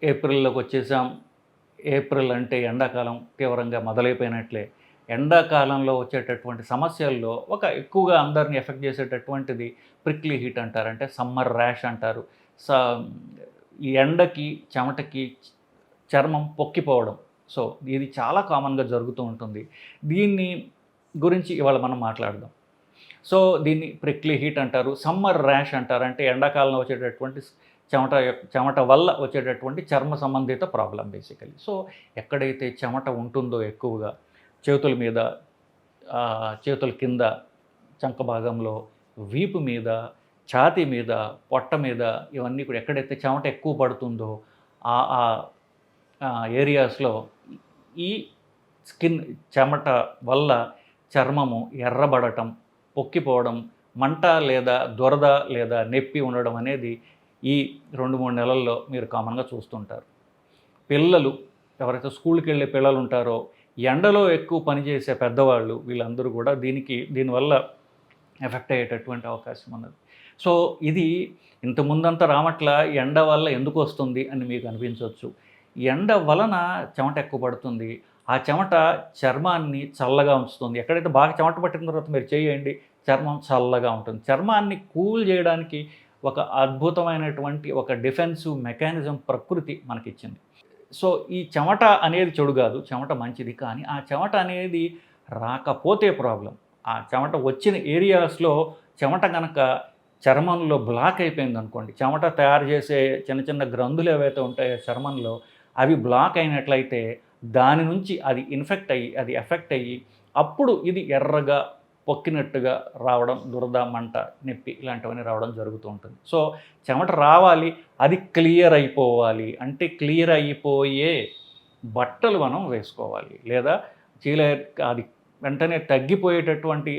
ఏప్రిల్లోకి వచ్చేసాం. ఏప్రిల్ అంటే ఎండాకాలం తీవ్రంగా మొదలైపోయినట్లే. ఎండాకాలంలో వచ్చేటటువంటి సమస్యల్లో ఒక ఎక్కువగా అందరిని ఎఫెక్ట్ చేసేటటువంటిది ప్రిక్లీ హీట్ అంటారు. అంటే సమ్మర్ ర్యాష్ అంటారు. స ఈ ఎండకి, చెమటకి చర్మం పొక్కిపోవడం. సో, ఇది చాలా కామన్‌గా జరుగుతూ ఉంటుంది. దీన్ని గురించి ఇవాళ మనం మాట్లాడదాం. సో, దీన్ని ప్రిక్లీ హీట్ అంటారు. సమ్మర్ ర్యాష్ అంటారు. అంటే ఎండాకాలంలో వచ్చేటటువంటి చెమట వల్ల వచ్చేటటువంటి చర్మ సంబంధిత ప్రాబ్లమ్ బేసికల్లీ. సో, ఎక్కడైతే చెమట ఉంటుందో ఎక్కువగా చేతుల మీద, చేతుల కింద, చంక భాగంలో, వీపు మీద, ఛాతీ మీద, పొట్ట మీద ఇవన్నీ కూడా ఎక్కడైతే చెమట ఎక్కువ పడుతుందో ఆ ఆ ఏరియాస్‌లో ఈ స్కిన్ చెమట వల్ల చర్మము ఎర్రబడటం, పొక్కిపోవడం, మంట లేదా దురద లేదా నొప్పి ఉండడం అనేది ఈ 2, 3 నెలల్లో మీరు కామన్‌గా చూస్తుంటారు. పిల్లలు ఎవరైతే స్కూల్‌కెళ్ళే పిల్లలు ఉంటారో, ఎండలో ఎక్కువ పనిచేసే పెద్దవాళ్ళు వీళ్ళందరూ కూడా దీనివల్ల ఎఫెక్ట్ అయ్యేటటువంటి అవకాశం ఉన్నది. సో, ఇది ఇంతకుముందంతా రామట్ల ఎండ వల్ల ఎందుకు వస్తుంది అని మీకు అనిపించవచ్చు. ఎండ వలన చెమట ఎక్కువ పడుతుంది. ఆ చెమట చర్మాన్ని చల్లగా ఉంచుతుంది. ఎక్కడైతే బాగా చెమట పట్టిన తర్వాత మీరు చేయండి, చర్మం చల్లగా ఉంటుంది. చర్మాన్ని కూల్ చేయడానికి ఒక అద్భుతమైనటువంటి ఒక డిఫెన్సివ్ మెకానిజం ప్రకృతి మనకిచ్చింది. సో, ఈ చెమట అనేది చెడు కాదు. చెమట మంచిది. కానీ ఆ చెమట అనేది రాకపోతే ప్రాబ్లమ్. ఆ చెమట వచ్చిన ఏరియాస్‌లో చెమట గనక చర్మంలో బ్లాక్ అయిపోయిందనుకోండి, చెమట తయారు చేసే చిన్న చిన్న గ్రంథులు ఏవైతే ఉంటాయో చర్మంలో అవి బ్లాక్ అయినట్లయితే దాని నుంచి అది ఇన్ఫెక్ట్ అయ్యి, అది ఎఫెక్ట్ అయ్యి అప్పుడు ఇది ఎర్రగా పొక్కినట్టుగా రావడం, దురద, మంట, నొప్పి ఇలాంటివన్నీ రావడం జరుగుతూ ఉంటుంది. సో, చెమట రావాలి, అది క్లియర్ అయిపోవాలి. అంటే క్లియర్ అయిపోయే బట్టలు మనం వేసుకోవాలి. లేదా అది వెంటనే తగ్గిపోయేటటువంటి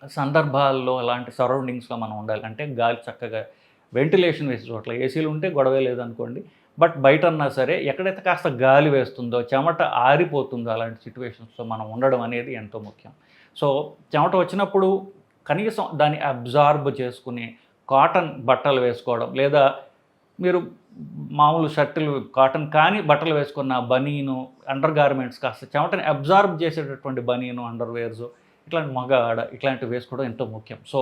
సందర్భాల్లో అలాంటి సరౌండింగ్స్‌లో మనం ఉండాలి. అంటే గాలి చక్కగా వెంటిలేషన్ వేసే చోట్ల ఏసీలు ఉంటే గొడవే లేదనుకోండి. బట్ బయటన్నా సరే ఎక్కడైతే కాస్త గాలి వేస్తుందో, చెమట ఆరిపోతుందో అలాంటి సిట్యుయేషన్స్‌లో మనం ఉండడం అనేది ఎంతో ముఖ్యం. సో, చెమట వచ్చినప్పుడు కనీసం దాన్ని అబ్జార్బ్ చేసుకుని కాటన్ బట్టలు వేసుకోవడం, లేదా మీరు మామూలు షర్టులు కాటన్ కాని బట్టలు వేసుకున్న బనీను, అండర్ గార్మెంట్స్ కాస్త చెమటని అబ్జార్బ్ చేసేటటువంటి బనీను, అండర్‌వేర్స్ ఇట్లాంటి మగ, ఆడ ఇట్లాంటివి వేసుకోవడం ఎంతో ముఖ్యం. సో,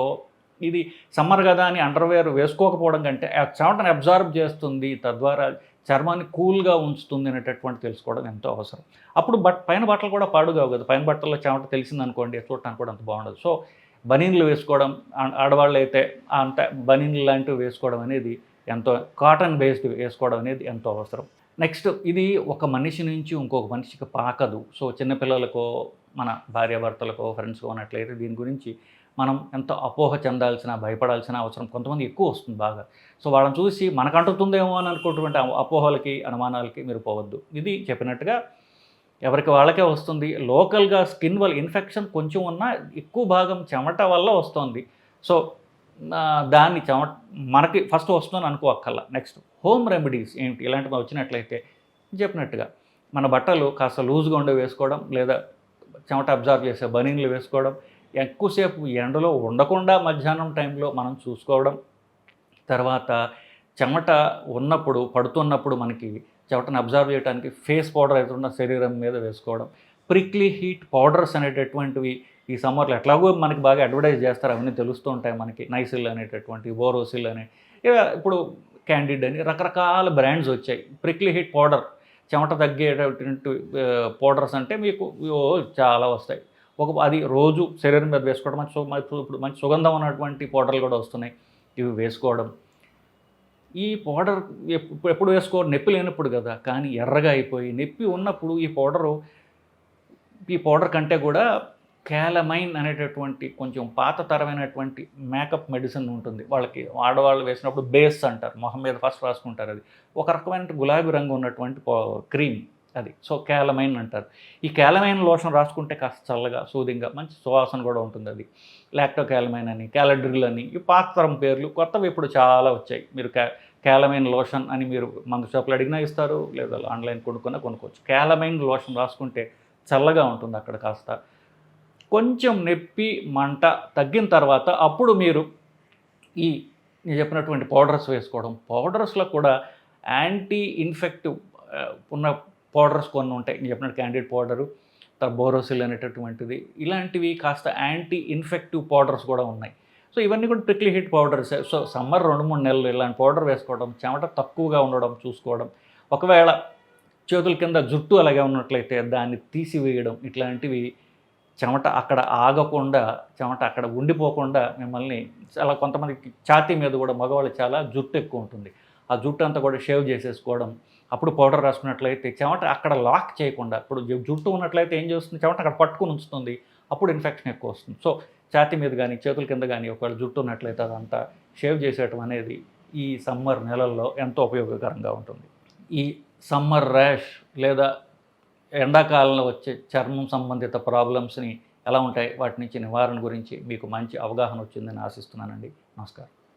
ఇది సమ్మర్ కదా అని అండర్‌వేర్ వేసుకోకపోవడం కంటే ఆ చెమటని అబ్జార్బ్ చేస్తుంది, తద్వారా చర్మాన్ని కూల్‌గా ఉంచుతుంది అనేటటువంటి తెలుసుకోవడం ఎంతో అవసరం. అప్పుడు పైన బట్టలు కూడా పాడుగావు కదా! పైన బట్టల్లో చెమట తెలిసిందనుకోండి చూడటానికి కూడా అంత బాగుండదు. సో, బనీన్లు వేసుకోవడం, ఆడవాళ్ళైతే అంత బనీన్లు లాంటివి వేసుకోవడం అనేది ఎంతో, కాటన్ బేస్డ్ వేసుకోవడం అనేది ఎంతో అవసరం. నెక్స్ట్, ఇది ఒక మనిషి నుంచి ఇంకొక మనిషికి పాకదు. సో, చిన్నపిల్లలకో, మన భార్యాభర్తలకో, ఫ్రెండ్స్‌కో ఉన్నట్లయితే దీని గురించి మనం ఎంతో అపోహ చెందాల్సిన, భయపడాల్సిన అవసరం కొంతమంది ఎక్కువ వస్తుంది బాగా. సో, వాళ్ళని చూసి మనకు అంటుతుందేమో అని అనుకున్నటువంటి అపోహలకి, అనుమానాలకి మీరు పోవద్దు. ఇది చెప్పినట్టుగా ఎవరికి వాళ్ళకే వస్తుంది. లోకల్‌గా స్కిన్ వల్ల ఇన్ఫెక్షన్ కొంచెం ఉన్నా ఎక్కువ భాగం చెమట వల్ల వస్తుంది. సో, దాన్ని మనకి ఫస్ట్ వస్తుందని అనుకోక్కర్లా. నెక్స్ట్, హోమ్ రెమెడీస్ ఏంటి ఇలాంటివి వచ్చినట్లయితే చెప్పినట్టుగా మన బట్టలు కాస్త లూజ్గా ఉండే వేసుకోవడం, లేదా చెమట అబ్జార్బ్ చేసే బనీన్లు వేసుకోవడం, ఎక్కువసేపు ఎండలో ఉండకుండా మధ్యాహ్నం టైంలో మనం చూసుకోవడం, తర్వాత చెమట పడుతున్నప్పుడు మనకి చెమటను అబ్జార్బ్ చేయడానికి ఫేస్ పౌడర్ అయితే శరీరం మీద వేసుకోవడం, ప్రిక్లీ హీట్ పౌడర్స్ అనేటటువంటివి ఈ సమ్మర్లో ఎట్లాగో మనకి బాగా అడ్వర్టైజ్ చేస్తారు, అవన్నీ తెలుస్తూ ఉంటాయి మనకి. నైసిల్ అనేటటువంటి, బోరోసిల్ అని, ఇప్పుడు క్యాండిడ్ అని రకరకాల బ్రాండ్స్ వచ్చాయి. ప్రిక్లీ హీట్ పౌడర్ చెమట తగ్గేటటువంటి పౌడర్స్ అంటే మీకు చాలా వస్తాయి. అది రోజు శరీరం మీద వేసుకోవడం, ఇప్పుడు మంచి సుగంధం ఉన్నటువంటి పౌడర్లు కూడా వస్తున్నాయి. ఇవి వేసుకోవడం, ఈ పౌడర్ ఎప్పుడు వేసుకోవడం నొప్పి లేనప్పుడు కదా, కానీ ఎర్రగా అయిపోయి నొప్పి ఉన్నప్పుడు ఈ పౌడర్ కంటే కూడా క్యాలమైన్ అనేటటువంటి కొంచెం పాత తరమైనటువంటి మేకప్ మెడిసిన్ ఉంటుంది. ఆడవాళ్ళు వేసినప్పుడు బేస్ అంటారు, మొహం మీద ఫస్ట్ రాసుకుంటారు. అది ఒక రకమైన గులాబీ రంగు ఉన్నటువంటి క్రీమ్ అది. సో, క్యాలమైన్ అంటారు. ఈ క్యాలమైన్ లోషన్ రాసుకుంటే కాస్త చల్లగా, సూదింగ్గా, మంచి సువాసన కూడా ఉంటుంది. అది లాక్టో క్యాలమైన్ అని, క్యాలడ్రిల్ అని, ఈ పాత తరం పేర్లు, కొత్తవి ఇప్పుడు చాలా వచ్చాయి. మీరు క్యాలమైన్ లోషన్ అని మీరు మందు షాపులు అడిగినా ఇస్తారు, లేదా ఆన్లైన్ కొనుక్కోవచ్చు. క్యాలమైన్ లోషన్ రాసుకుంటే చల్లగా ఉంటుంది. అక్కడ కాస్త కొంచెం నొప్పి, మంట తగ్గిన తర్వాత అప్పుడు మీరు నేను చెప్పినటువంటి పౌడర్స్ వేసుకోవడం. పౌడర్స్లో కూడా యాంటీ ఇన్ఫెక్టివ్ ఉన్న పౌడర్స్ కొన్ని ఉంటాయి. నేను చెప్పినట్టు క్యాండిడ్ పౌడరు, తర్వాత బోరోసిల్ అనేటటువంటిది, ఇలాంటివి కాస్త యాంటీ ఇన్ఫెక్టివ్ పౌడర్స్ కూడా ఉన్నాయి. సో ఇవన్నీ కూడా prickly heat powders. So summer 2-3 నెలలు ఇలాంటి పౌడర్ వేసుకోవడం, చెమట తక్కువగా ఉండడం చూసుకోవడం, ఒకవేళ చేతుల కింద జుట్టు అలాగే ఉన్నట్లయితే దాన్ని తీసివేయడం, ఇట్లాంటివి చెమట అక్కడ ఆగకుండా, చెమట అక్కడ ఉండిపోకుండా మిమ్మల్ని చాలా కొంతమందికి ఛాతీ మీద కూడా మగవాళ్ళకి చాలా జుట్టు ఎక్కువ ఉంటుంది. ఆ జుట్టు అంతా కూడా షేవ్ చేసేసుకోవడం, అప్పుడు పౌడర్ రాసుకున్నట్లయితే చెమట అక్కడ లాక్ చేయకుండా, ఇప్పుడు జుట్టు ఉన్నట్లయితే ఏం చేస్తుంది, చెమట అక్కడ పట్టుకుని ఉంచుతుంది, అప్పుడు ఇన్ఫెక్షన్ ఎక్కువ వస్తుంది. సో ఛాతీ మీద కానీ చేతుల కింద కానీ ఒకవేళ జుట్టు ఉన్నట్లయితే అదంతా షేవ్ చేసేయటం అనేది ఈ సమ్మర్ నెలల్లో ఎంతో ఉపయోగకరంగా ఉంటుంది. ఈ సమ్మర్ ర్యాష్ లేదా ఎండాకాలంలో వచ్చే చర్మం సంబంధిత ప్రాబ్లమ్స్ని ఎలా ఉంటాయి, వాటి నుంచి నివారణ గురించి మీకు మంచి అవగాహన వచ్చిందని ఆశిస్తున్నానండి. నమస్కారం.